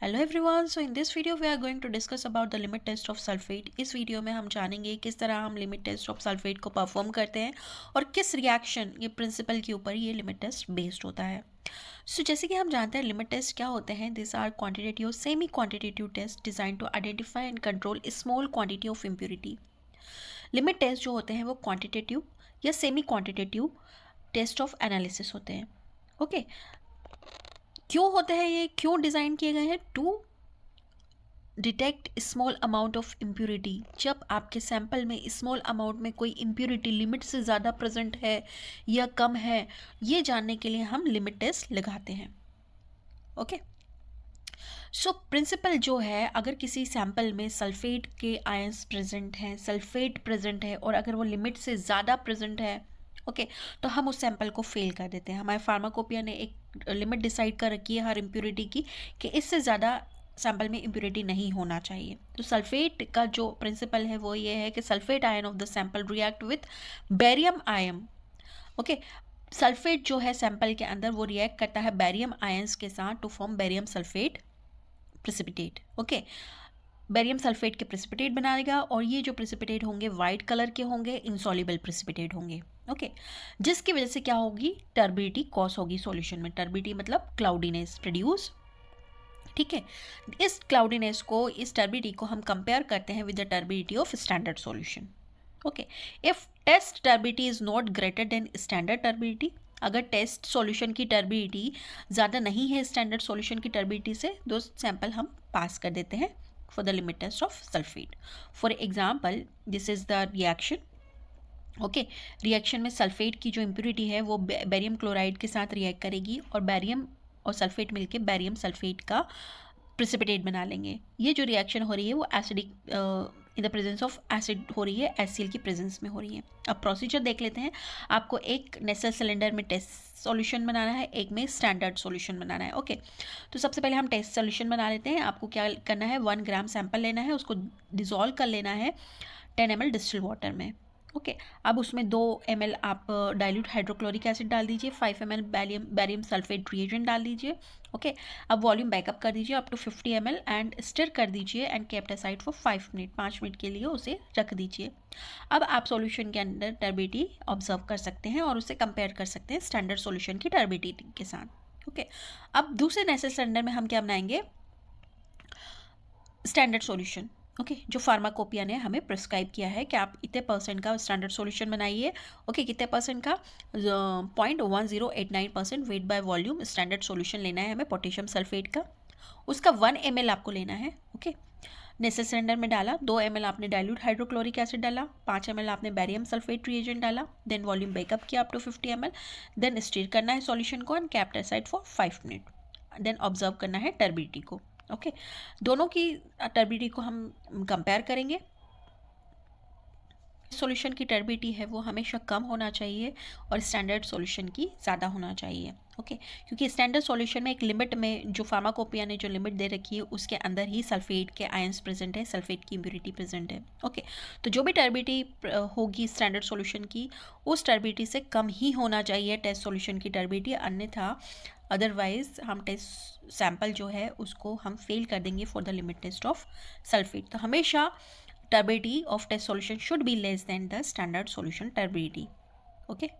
Hello everyone, so in this video we are going to discuss about the limit test of sulphate. इस video में हम जानेंगे किस तरह हम लिमिट टेस्ट ऑफ सल्फेट को परफॉर्म करते हैं और किस रिएक्शन ये प्रिंसिपल के ऊपर ये लिमिट टेस्ट बेस्ड होता है। सो जैसे कि हम जानते हैं लिमिट टेस्ट क्या होते हैं। This are quantitative semi quantitative test designed to identify and control small quantity of impurity. Limit test जो होते हैं वो क्वांटिटेटिव या semi quantitative test of analysis होते हैं। ओके क्यों होते हैं ये, क्यों डिज़ाइन किए गए हैं? To detect small amount of impurity. जब आपके सैंपल में स्मॉल अमाउंट में कोई इम्प्योरिटी लिमिट से ज़्यादा प्रेजेंट है या कम है, ये जानने के लिए हम लिमिट टेस्ट लगाते हैं। ओके सो प्रिंसिपल जो है, अगर किसी सैंपल में सल्फेट के आयंस प्रेजेंट हैं, सल्फेट प्रेजेंट है और अगर वो लिमिट से ज़्यादा प्रेजेंट है, ओके तो हम उस सैंपल को फेल कर देते हैं। हमारे फार्माकोपिया ने एक लिमिट डिसाइड कर रखी है हर इम्प्योरिटी की कि इससे ज़्यादा सैंपल में इम्प्योरिटी नहीं होना चाहिए। तो सल्फेट का जो प्रिंसिपल है वो ये है कि sulphate ion of the sample react with barium ion. Okay sulphate जो है सैंपल के अंदर वो रिएक्ट करता है बेरियम आयंस के साथ to form barium sulphate precipitate. Okay barium sulphate के प्रेसिपिटेट बना देगा और ये जो प्रेसिपिटेट होंगे वाइट कलर के होंगे, इनसॉल्युबल प्रेसिपिटेट होंगे। ओके जिसकी वजह से क्या होगी, टर्बिडिटी कॉज होगी सॉल्यूशन में। टर्बिडिटी मतलब क्लाउडीनेस प्रोड्यूस। ठीक है, इस क्लाउडीनेस को, इस टर्बिडिटी को हम कंपेयर करते हैं with the turbidity of standard solution. Okay if test turbidity is not greater than standard turbidity, अगर टेस्ट सॉल्यूशन की टर्बिडिटी ज़्यादा नहीं है स्टैंडर्ड सॉल्यूशन की टर्बिडिटी से, दो सैंपल हम पास कर देते हैं for the limit test of sulphate. For example this is the reaction. Okay reaction में सल्फेट की जो इम्प्योरिटी है वो बेरियम क्लोराइड के साथ रिएक्ट करेगी और बेरियम और सल्फेट मिलके बेरियम सल्फेट का प्रेसिपिटेट बना लेंगे। ये जो रिएक्शन हो रही है वो acidic in the presence of acid हो रही है, HCl की प्रेजेंस में हो रही है। अब प्रोसीजर देख लेते हैं। आपको एक नेसल सिलेंडर में टेस्ट सॉल्यूशन बनाना है, एक में स्टैंडर्ड सॉल्यूशन बनाना है। ओके तो सबसे पहले हम टेस्ट सॉल्यूशन बना लेते हैं। आपको क्या करना है, 1 ग्राम सैंपल लेना है, उसको डिज़ोल्व कर लेना है 10 ml डिस्टिल वाटर में। ओके अब उसमें 2 ml आप डाइल्यूट हाइड्रोक्लोरिक एसिड डाल दीजिए, 5 ml बैरियम सल्फेट रिएजेंट डाल दीजिए। ओके अब वॉल्यूम बैकअप कर दीजिए up to 50 ml and stir कर दीजिए and kept aside for 5 minute के लिए उसे रख दीजिए। अब आप सॉल्यूशन के अंदर टर्बिडिटी ऑब्जर्व कर सकते हैं और उसे कंपेयर कर सकते हैं स्टैंडर्ड सॉल्यूशन की टर्बिडिटी के साथ। ओके अब दूसरे नेसल सिलेंडर में हम क्या बनाएंगे, स्टैंडर्ड सॉल्यूशन। ओके जो फार्माकोपिया ने हमें प्रिस्क्राइब किया है कि आप इतने % का स्टैंडर्ड सॉल्यूशन बनाइए। ओके कितने % का, 0.1089% weight by volume standard solution लेना है हमें पोटेशियम सल्फेट का। उसका 1 ml आपको लेना है। ओके नेसल सिलेंडर में डाला, 2 ml आपने डाइल्यूट हाइड्रोक्लोरिक एसिड डाला, 5 ml आपने बैरियम सल्फेट रिएजेंट डाला, देन वॉल्यूम बैकअप किया up to 50 ml, then stir करना है सॉल्यूशन को and kept aside for 5 minute, then observe करना है टर्बिडिटी को। ओके दोनों की टर्बिडिटी को हम कंपेयर करेंगे। सॉल्यूशन की टर्बिडिटी है वो हमेशा कम होना चाहिए और स्टैंडर्ड सॉल्यूशन की ज़्यादा होना चाहिए। ओके क्योंकि स्टैंडर्ड सॉल्यूशन में एक लिमिट में, जो फार्माकोपिया ने जो लिमिट दे रखी है उसके अंदर ही सल्फेट के आयंस प्रेजेंट है, सल्फेट की इम्प्योरिटी प्रेजेंट है। ओके तो जो भी टर्बिडिटी होगी स्टैंडर्ड सॉल्यूशन की, उस टर्बिडिटी से कम ही होना चाहिए टेस्ट सॉल्यूशन की टर्बिडिटी, अन्यथा अदरवाइज हम टेस्ट सैंपल जो है उसको हम फेल कर देंगे for the limit test of sulphate. तो हमेशा turbidity of test solution should be less than the standard solution turbidity. Okay.